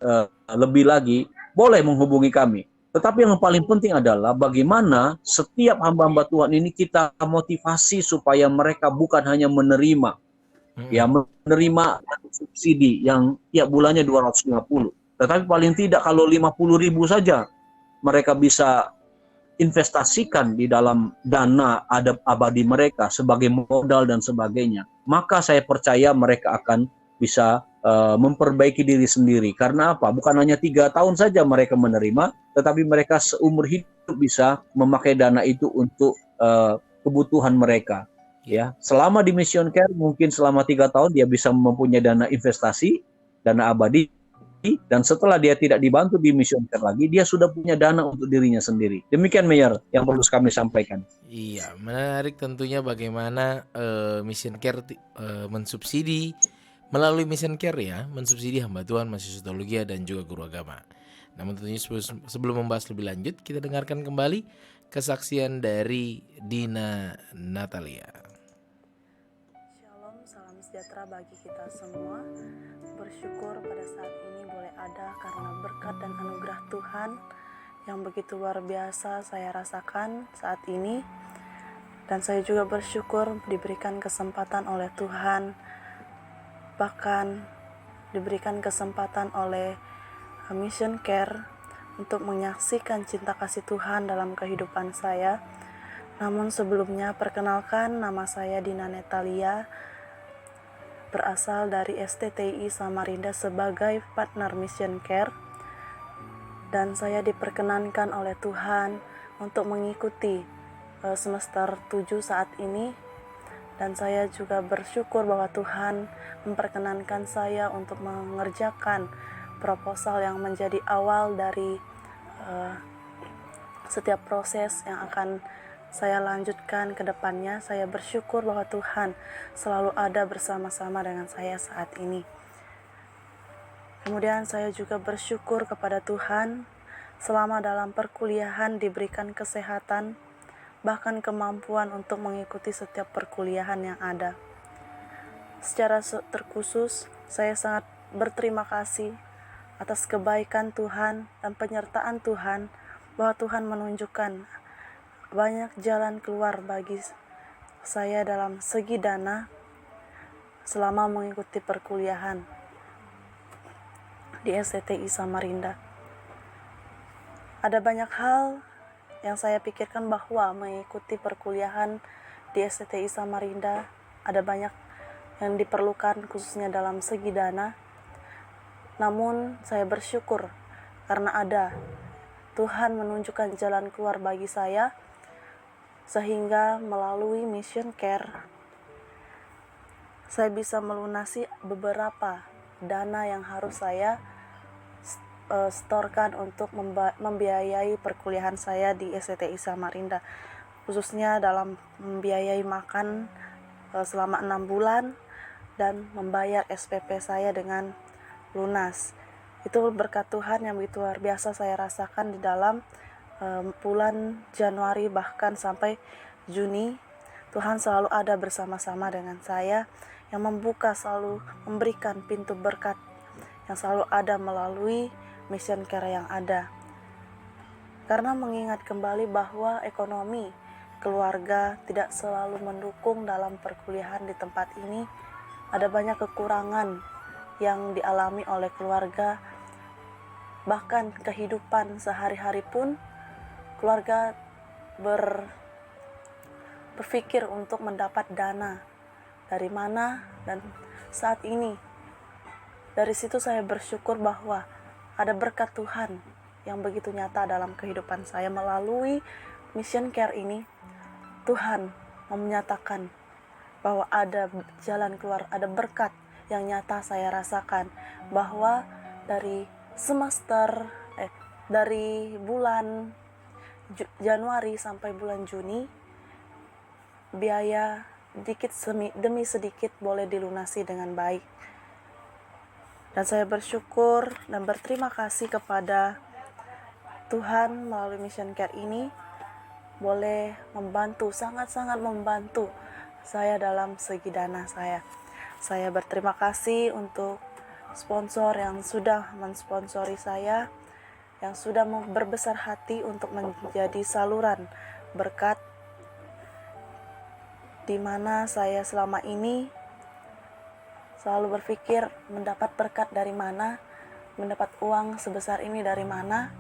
lagi, boleh menghubungi kami. Tetapi yang paling penting adalah bagaimana setiap hamba-hamba Tuhan ini kita motivasi supaya mereka bukan hanya menerima subsidi yang tiap bulannya 250. Tetapi paling tidak kalau 50.000 saja mereka bisa investasikan di dalam dana abadi mereka sebagai modal dan sebagainya. Maka saya percaya mereka akan bisa memperbaiki diri sendiri. Karena apa? Bukan hanya 3 tahun saja mereka menerima, tetapi mereka seumur hidup bisa memakai dana itu untuk kebutuhan mereka. Ya, selama di Mission Care mungkin selama 3 tahun dia bisa mempunyai dana investasi, dana abadi, dan setelah dia tidak dibantu di Mission Care lagi, dia sudah punya dana untuk dirinya sendiri. Demikian Mayor yang perlu kami sampaikan. Iya, menarik tentunya bagaimana Mission Care mensubsidi melalui Mission Care ya, mensubsidi hamba Tuhan, mahasiswa teologi dan juga guru agama. Namun tentunya sebelum membahas lebih lanjut, kita dengarkan kembali kesaksian dari Dina Natalia. Shalom, salam sejahtera bagi kita semua. Bersyukur pada saat ini boleh ada karena berkat dan anugerah Tuhan yang begitu luar biasa saya rasakan saat ini. Dan saya juga bersyukur diberikan kesempatan oleh Tuhan, bahkan diberikan kesempatan oleh Mission Care untuk menyaksikan cinta kasih Tuhan dalam kehidupan saya. Namun sebelumnya perkenalkan, nama saya Dina Natalia, berasal dari STTI Samarinda sebagai partner Mission Care, dan saya diperkenankan oleh Tuhan untuk mengikuti semester 7 saat ini. Dan saya juga bersyukur bahwa Tuhan memperkenankan saya untuk mengerjakan proposal yang menjadi awal dari setiap proses yang akan saya lanjutkan ke depannya. Saya bersyukur bahwa Tuhan selalu ada bersama-sama dengan saya saat ini. Kemudian saya juga bersyukur kepada Tuhan selama dalam perkuliahan diberikan kesehatan, bahkan kemampuan untuk mengikuti setiap perkuliahan yang ada. Secara terkhusus, saya sangat berterima kasih atas kebaikan Tuhan dan penyertaan Tuhan bahwa Tuhan menunjukkan banyak jalan keluar bagi saya dalam segi dana selama mengikuti perkuliahan di STTI Samarinda. Ada banyak hal yang saya pikirkan bahwa mengikuti perkuliahan di STTI Samarinda ada banyak yang diperlukan khususnya dalam segi dana. Namun saya bersyukur karena ada Tuhan menunjukkan jalan keluar bagi saya, sehingga melalui Mission Care saya bisa melunasi beberapa dana yang harus saya setorkan untuk membiayai perkuliahan saya di STTI Samarinda, khususnya dalam membiayai makan selama 6 bulan dan membayar SPP saya dengan lunas. Itu berkat Tuhan yang begitu luar biasa saya rasakan di dalam bulan Januari bahkan sampai Juni. Tuhan selalu ada bersama-sama dengan saya, yang membuka, selalu memberikan pintu berkat yang selalu ada melalui Mission Care yang ada. Karena mengingat kembali bahwa ekonomi keluarga tidak selalu mendukung dalam perkuliahan di tempat ini, ada banyak kekurangan yang dialami oleh keluarga, bahkan kehidupan sehari-hari pun keluarga berpikir untuk mendapat dana dari mana. Dan saat ini dari situ saya bersyukur bahwa ada berkat Tuhan yang begitu nyata dalam kehidupan saya. Melalui Mission Care ini Tuhan menyatakan bahwa ada jalan keluar, ada berkat yang nyata saya rasakan, bahwa dari dari bulan Januari sampai bulan Juni, biaya demi sedikit boleh dilunasi dengan baik. Dan saya bersyukur dan berterima kasih kepada Tuhan melalui Mission Care ini boleh membantu, sangat-sangat membantu saya dalam segi dana saya. Saya berterima kasih untuk sponsor yang sudah mensponsori saya, yang sudah berbesar hati untuk menjadi saluran berkat, di mana saya selama ini selalu berpikir mendapat berkat dari mana, mendapat uang sebesar ini dari mana.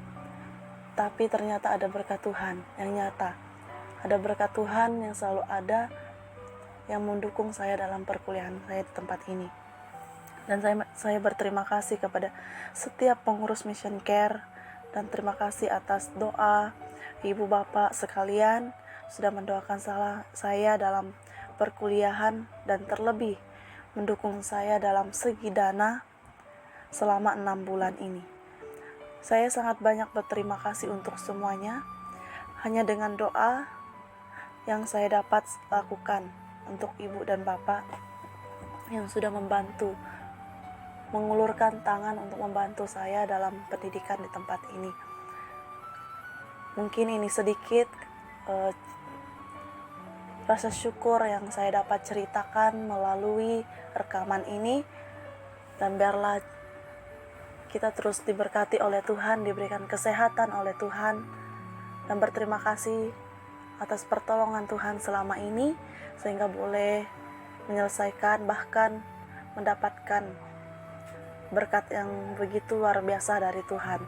Tapi ternyata ada berkat Tuhan yang nyata, ada berkat Tuhan yang selalu ada, yang mendukung saya dalam perkuliahan saya di tempat ini. Dan saya berterima kasih kepada setiap pengurus Mission Care, dan terima kasih atas doa ibu bapak sekalian sudah mendoakan saya dalam perkuliahan, dan terlebih mendukung saya dalam segi dana selama 6 bulan ini. Saya sangat banyak berterima kasih untuk semuanya. Hanya dengan doa yang saya dapat lakukan untuk ibu dan bapak yang sudah membantu, mengulurkan tangan untuk membantu saya dalam pendidikan di tempat ini. Mungkin ini sedikit rasa syukur yang saya dapat ceritakan melalui rekaman ini, dan biarlah kita terus diberkati oleh Tuhan, diberikan kesehatan oleh Tuhan, dan berterima kasih atas pertolongan Tuhan selama ini, sehingga boleh menyelesaikan bahkan mendapatkan berkat yang begitu luar biasa dari Tuhan.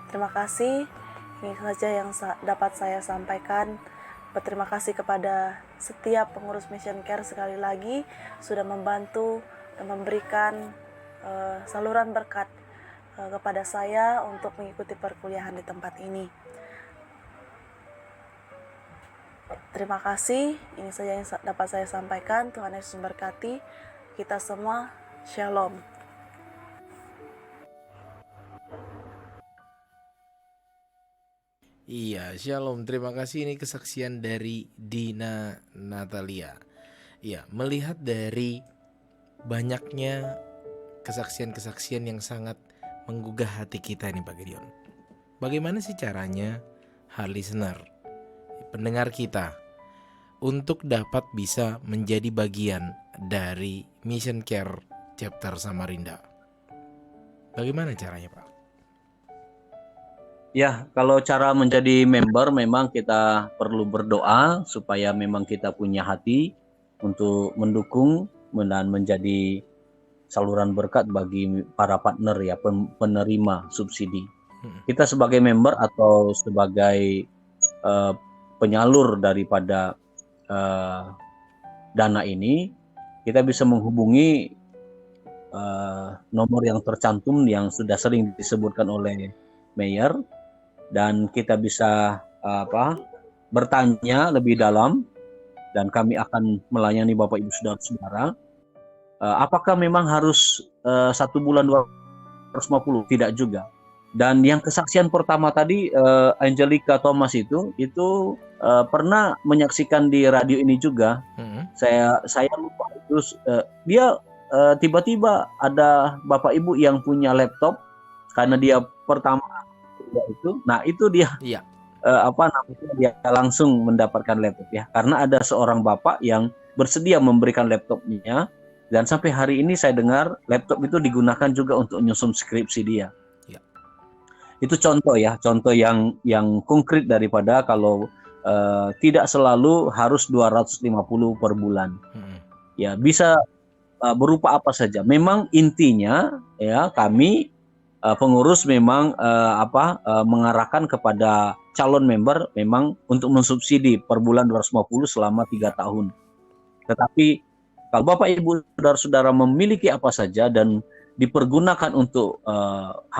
Terima kasih, ini saja yang dapat saya sampaikan. Berterima kasih kepada setiap pengurus Mission Care sekali lagi sudah membantu dan memberikan saluran berkat kepada saya untuk mengikuti perkuliahan di tempat ini. Terima kasih, ini saja yang dapat saya sampaikan. Tuhan Yesus memberkati kita semua. Shalom. Iya, shalom. Terima kasih, ini kesaksian dari Dina Natalia. Iya, melihat dari banyaknya kesaksian-kesaksian yang sangat menggugah hati kita nih Pak Gideon. Bagaimana sih caranya listener, pendengar kita, untuk dapat bisa menjadi bagian dari Mission Care Chapter Samarinda? Bagaimana caranya Pak? Ya, kalau cara menjadi member memang kita perlu berdoa supaya memang kita punya hati untuk mendukung dan menjadi saluran berkat bagi para partner ya, penerima subsidi. Kita sebagai member atau sebagai penyalur daripada dana ini, kita bisa menghubungi nomor yang tercantum yang sudah sering disebutkan oleh Mayor, dan kita bisa bertanya lebih dalam, dan kami akan melayani Bapak Ibu Saudara-saudara. Apakah memang harus 1 bulan 250? Tidak juga. Dan yang kesaksian pertama tadi, Angelica Thomas itu pernah menyaksikan di radio ini juga. Saya lupa itu dia tiba-tiba ada Bapak Ibu yang punya laptop karena dia pertama itu. Nah, itu dia dia langsung mendapatkan laptop ya, karena ada seorang bapak yang bersedia memberikan laptopnya, dan sampai hari ini saya dengar laptop itu digunakan juga untuk nyusun skripsi dia. Ya. Itu contoh yang konkret daripada kalau tidak selalu harus 250 per bulan. Ya, bisa berupa apa saja. Memang intinya ya kami pengurus memang mengarahkan kepada calon member memang untuk mensubsidi per bulan 250 selama 3 tahun. Tetapi kalau Bapak Ibu Saudara-saudara memiliki apa saja dan dipergunakan untuk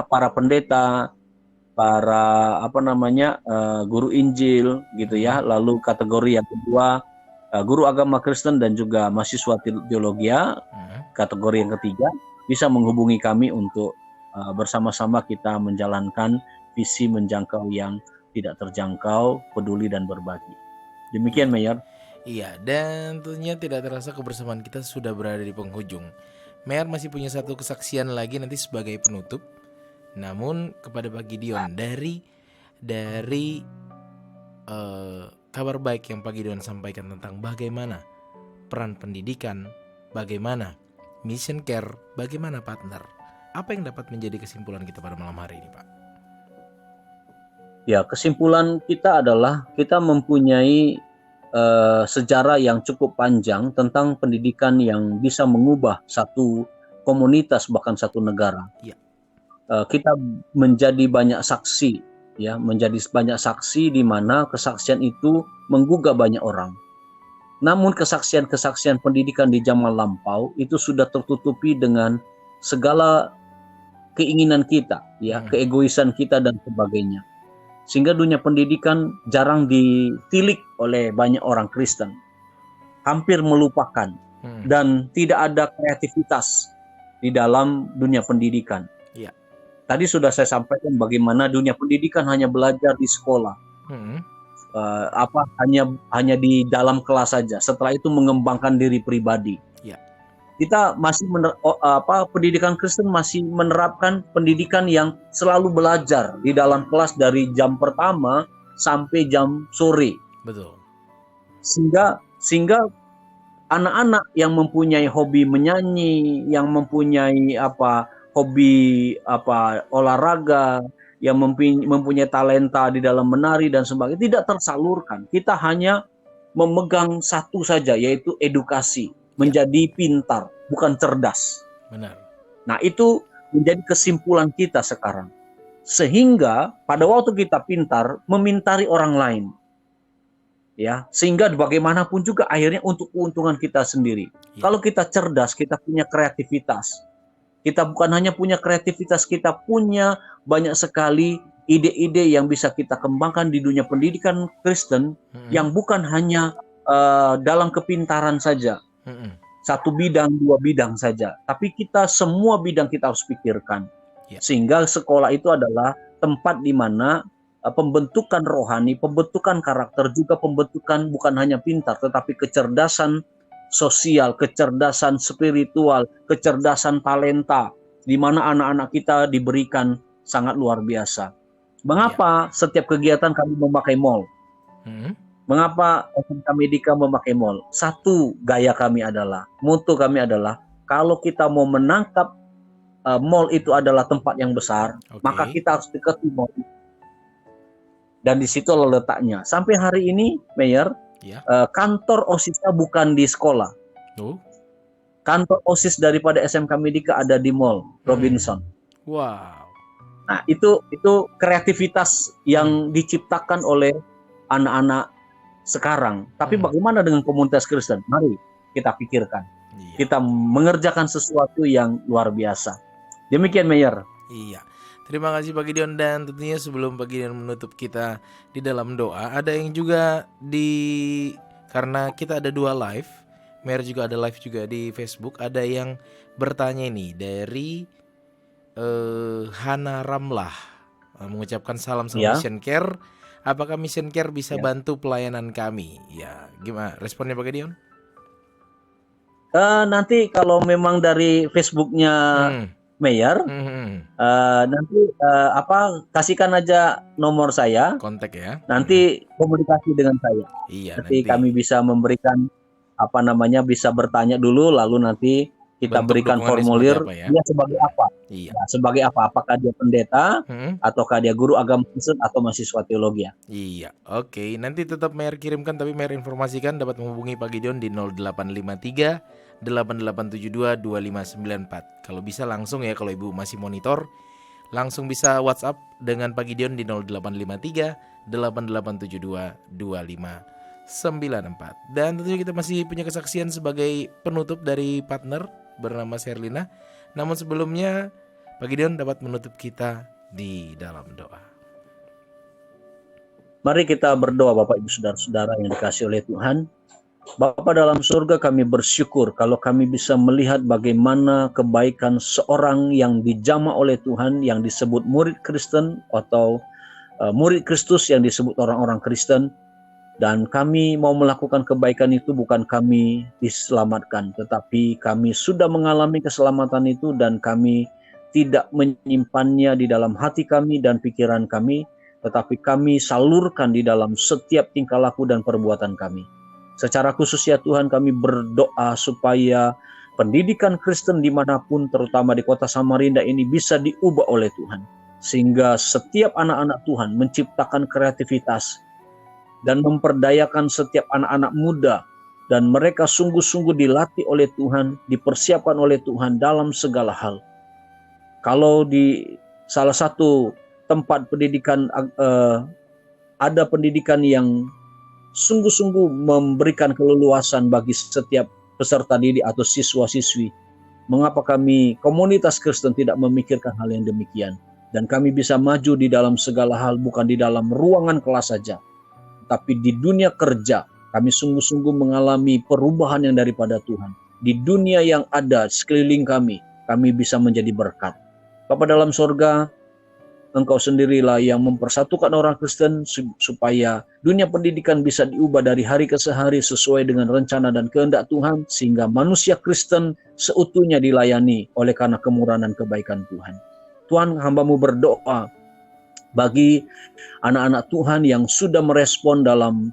para pendeta, para guru Injil gitu ya, lalu kategori yang kedua guru agama Kristen dan juga mahasiswa teologi, kategori yang ketiga bisa menghubungi kami untuk bersama-sama kita menjalankan visi menjangkau yang tidak terjangkau, peduli dan berbagi. Demikian, Mayor. Iya, dan tentunya tidak terasa kebersamaan kita sudah berada di penghujung. Mayor masih punya satu kesaksian lagi nanti sebagai penutup. Namun kepada Pak Gideon dari kabar baik yang Pak Gideon sampaikan tentang bagaimana peran pendidikan, bagaimana mission care, bagaimana partner. Apa yang dapat menjadi kesimpulan kita pada malam hari ini, Pak? Ya, kesimpulan kita adalah kita mempunyai sejarah yang cukup panjang tentang pendidikan yang bisa mengubah satu komunitas bahkan satu negara. Ya. Kita menjadi banyak saksi, ya, di mana kesaksian itu menggugah banyak orang. Namun kesaksian-kesaksian pendidikan di zaman lampau itu sudah tertutupi dengan segala keinginan kita, ya, keegoisan kita dan sebagainya. Sehingga dunia pendidikan jarang ditilik oleh banyak orang Kristen. Hampir melupakan dan tidak ada kreativitas di dalam dunia pendidikan. Ya. Tadi sudah saya sampaikan bagaimana dunia pendidikan hanya belajar di sekolah. Hanya di dalam kelas saja. Setelah itu mengembangkan diri pribadi. Ya. Kita masih pendidikan Kristen masih menerapkan pendidikan yang selalu belajar di dalam kelas dari jam pertama sampai jam sore. Betul. Sehingga anak-anak yang mempunyai hobi menyanyi, yang mempunyai hobi olahraga, yang mempunyai talenta di dalam menari dan sebagainya tidak tersalurkan. Kita hanya memegang satu saja, yaitu edukasi. Menjadi pintar, bukan cerdas. Benar. Nah, itu menjadi kesimpulan kita sekarang. Sehingga pada waktu kita pintar, memintari orang lain. Ya, sehingga bagaimanapun juga akhirnya untuk keuntungan kita sendiri. Ya. Kalau kita cerdas, kita punya kreativitas. Kita bukan hanya punya kreativitas, kita punya banyak sekali ide-ide yang bisa kita kembangkan di dunia pendidikan Kristen yang bukan hanya dalam kepintaran saja. Satu bidang, dua bidang saja. Tapi kita semua bidang kita harus pikirkan. Ya. Sehingga sekolah itu adalah tempat di mana pembentukan rohani, pembentukan karakter, juga pembentukan bukan hanya pintar, tetapi kecerdasan sosial, kecerdasan spiritual, kecerdasan talenta, di mana anak-anak kita diberikan sangat luar biasa. Mengapa setiap kegiatan kami memakai mall? Mengapa SMK Medika memakai mall? Satu gaya kami adalah, moto kami adalah, kalau kita mau menangkap mall itu adalah tempat yang besar, maka kita harus dekati mall. Dan di situ letaknya. Sampai hari ini, Mayor, Ya. kantor OSISnya bukan di sekolah. Oh. Kantor OSIS daripada SMK Medika ada di Mall Robinson. Wow. Nah, itu kreativitas yang diciptakan oleh anak-anak sekarang. Tapi bagaimana dengan komunitas Kristen? Mari kita pikirkan. Iya. Kita mengerjakan sesuatu yang luar biasa. Demikian, Mayor. Iya. Terima kasih Pak Gideon, dan tentunya sebelum Pak Gideon menutup kita di dalam doa, ada yang juga karena kita ada 2 live, Mayor juga ada live juga di Facebook, ada yang bertanya nih dari Hana Ramlah, mengucapkan salam sama Ya. Mission Care. Apakah Mission Care bisa Ya. bantu pelayanan kami? Ya, gimana responnya Pak Gideon? Nanti kalau memang dari Facebooknya Mayor, nanti kasihkan aja nomor saya. Kontak ya. Nanti komunikasi dengan saya. Iya, Nanti kami bisa memberikan bisa bertanya dulu, lalu nanti kita Bentuk berikan dukungannya formulir seperti apa ya? dia sebagai apa? Iya. Ya, sebagai apa? Apakah dia pendeta Hmm. ataukah dia guru agama Kristen atau mahasiswa teologi? Iya, oke. Nanti tetap Mayor kirimkan, tapi Mayor informasikan dapat menghubungi Pak Gideon di 0853 8872 2594. Kalau bisa langsung ya, kalau Ibu masih monitor, langsung bisa WhatsApp dengan Pak Gideon di 0853 8872 2594. Dan tentunya kita masih punya kesaksian sebagai penutup dari partner bernama Sherlina. Namun sebelumnya Pak Gideon dapat menutup kita di dalam doa. Mari kita berdoa, Bapak Ibu Saudara-saudara yang dikasihi oleh Tuhan. Bapa dalam surga, kami bersyukur kalau kami bisa melihat bagaimana kebaikan seorang yang dijamah oleh Tuhan, yang disebut murid Kristen atau murid Kristus yang disebut orang-orang Kristen. Dan kami mau melakukan kebaikan itu bukan kami diselamatkan, tetapi kami sudah mengalami keselamatan itu dan kami tidak menyimpannya di dalam hati kami dan pikiran kami, tetapi kami salurkan di dalam setiap tingkah laku dan perbuatan kami. Secara khusus ya Tuhan, kami berdoa supaya pendidikan Kristen dimanapun, terutama di kota Samarinda ini, bisa diubah oleh Tuhan. Sehingga setiap anak-anak Tuhan menciptakan kreativitas dan memperdayakan setiap anak-anak muda, dan mereka sungguh-sungguh dilatih oleh Tuhan, dipersiapkan oleh Tuhan dalam segala hal. Kalau di salah satu tempat pendidikan ada pendidikan yang sungguh-sungguh memberikan keleluasan bagi setiap peserta didik atau siswa-siswi, mengapa kami komunitas Kristen tidak memikirkan hal yang demikian? Dan kami bisa maju di dalam segala hal, bukan di dalam ruangan kelas saja, tapi di dunia kerja kami sungguh-sungguh mengalami perubahan yang daripada Tuhan. Di dunia yang ada sekeliling kami bisa menjadi berkat. Bapa dalam sorga, Engkau sendirilah yang mempersatukan orang Kristen supaya dunia pendidikan bisa diubah dari hari ke hari sesuai dengan rencana dan kehendak Tuhan, sehingga manusia Kristen seutuhnya dilayani oleh karena kemurahan dan kebaikan Tuhan. Tuhan, hamba-Mu berdoa bagi anak-anak Tuhan yang sudah merespon dalam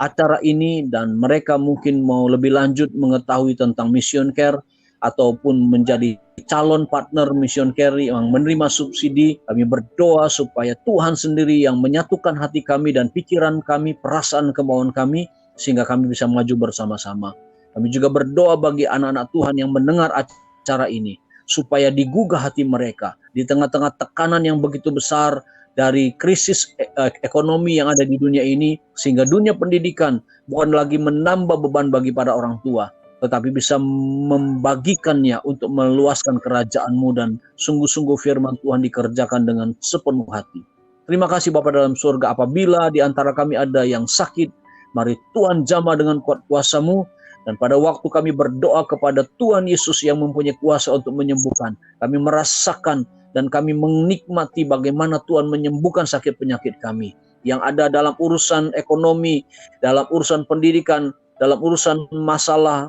acara ini, dan mereka mungkin mau lebih lanjut mengetahui tentang Mission Care ataupun menjadi calon partner Mission Care yang menerima subsidi. Kami berdoa supaya Tuhan sendiri yang menyatukan hati kami dan pikiran kami, perasaan kemauan kami, sehingga kami bisa maju bersama-sama. Kami juga berdoa bagi anak-anak Tuhan yang mendengar acara ini, supaya digugah hati mereka di tengah-tengah tekanan yang begitu besar dari krisis ekonomi yang ada di dunia ini, sehingga dunia pendidikan bukan lagi menambah beban bagi para orang tua, tetapi bisa membagikannya untuk meluaskan kerajaan-Mu, dan sungguh-sungguh firman Tuhan dikerjakan dengan sepenuh hati. Terima kasih Bapa dalam surga. Apabila di antara kami ada yang sakit, mari Tuhan jamah dengan kuat kuasa-Mu, dan pada waktu kami berdoa kepada Tuhan Yesus yang mempunyai kuasa untuk menyembuhkan, kami merasakan dan kami menikmati bagaimana Tuhan menyembuhkan sakit penyakit kami yang ada dalam urusan ekonomi, dalam urusan pendidikan, dalam urusan masalah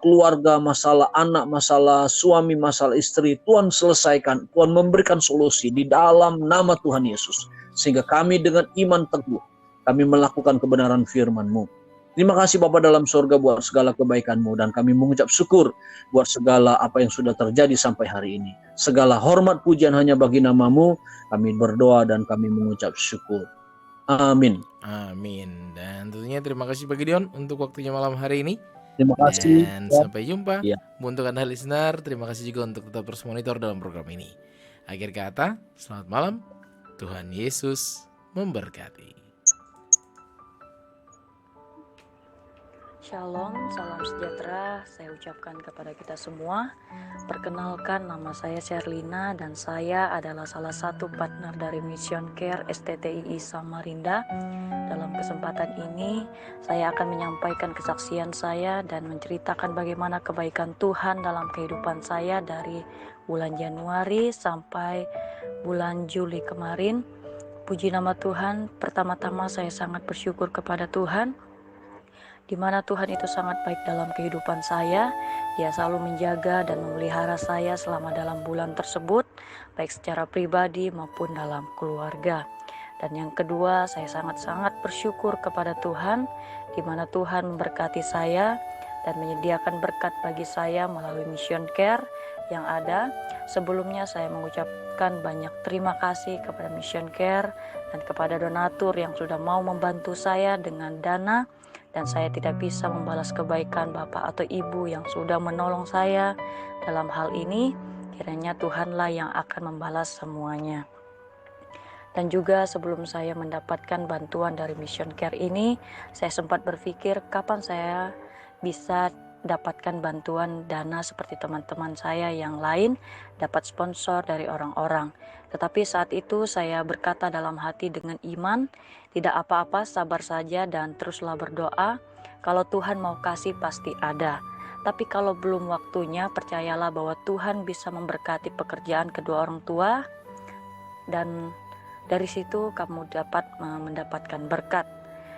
keluarga, masalah anak, masalah suami, masalah istri. Tuhan selesaikan, Tuhan memberikan solusi di dalam nama Tuhan Yesus, sehingga kami dengan iman teguh kami melakukan kebenaran firman-Mu. Terima kasih Bapa dalam surga buat segala kebaikan-Mu, dan kami mengucap syukur buat segala apa yang sudah terjadi sampai hari ini. Segala hormat pujian hanya bagi nama-Mu, kami berdoa dan kami mengucap syukur. Amin. Amin. Dan tentunya terima kasih Pak Gideon untuk waktunya malam hari ini. Terima kasih. Dan sampai jumpa. Ya. Untuk Anda listener, terima kasih juga untuk tetap terus monitor dalam program ini. Akhir kata, selamat malam. Tuhan Yesus memberkati. Shalom, salam sejahtera saya ucapkan kepada kita semua. Perkenalkan, nama saya Sherlina dan saya adalah salah satu partner dari Mission Care STTII Samarinda. Dalam kesempatan ini, saya akan menyampaikan kesaksian saya dan menceritakan bagaimana kebaikan Tuhan dalam kehidupan saya dari bulan Januari sampai bulan Juli kemarin. Puji nama Tuhan, pertama-tama saya sangat bersyukur kepada Tuhan, di mana Tuhan itu sangat baik dalam kehidupan saya. Dia selalu menjaga dan memelihara saya selama dalam bulan tersebut, baik secara pribadi maupun dalam keluarga. Dan yang kedua, saya sangat-sangat bersyukur kepada Tuhan, di mana Tuhan memberkati saya dan menyediakan berkat bagi saya melalui Mission Care yang ada. Sebelumnya saya mengucapkan banyak terima kasih kepada Mission Care dan kepada donatur yang sudah mau membantu saya dengan dana. Dan saya tidak bisa membalas kebaikan Bapak atau Ibu yang sudah menolong saya dalam hal ini. Kiranya Tuhanlah yang akan membalas semuanya. Dan juga sebelum saya mendapatkan bantuan dari Mission Care ini, saya sempat berpikir kapan saya bisa dapatkan bantuan dana seperti teman-teman saya yang lain, dapat sponsor dari orang-orang. Tetapi saat itu saya berkata dalam hati dengan iman, tidak apa-apa, sabar saja dan teruslah berdoa. Kalau Tuhan mau kasih pasti ada. Tapi kalau belum waktunya, percayalah bahwa Tuhan bisa memberkati pekerjaan kedua orang tua. Dan dari situ kamu dapat mendapatkan berkat.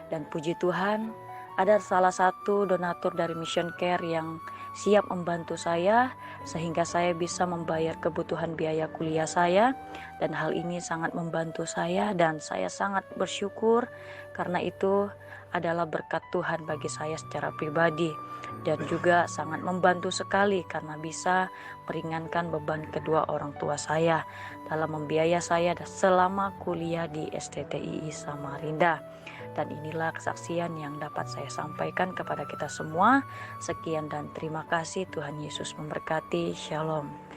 Dan puji Tuhan, ada salah satu donatur dari Mission Care yang siap membantu saya sehingga saya bisa membayar kebutuhan biaya kuliah saya, dan hal ini sangat membantu saya dan saya sangat bersyukur karena itu adalah berkat Tuhan bagi saya secara pribadi, dan juga sangat membantu sekali karena bisa meringankan beban kedua orang tua saya dalam membiayai saya selama kuliah di STTII Samarinda. Dan inilah kesaksian yang dapat saya sampaikan kepada kita semua. Sekian dan terima kasih. Tuhan Yesus memberkati. Shalom.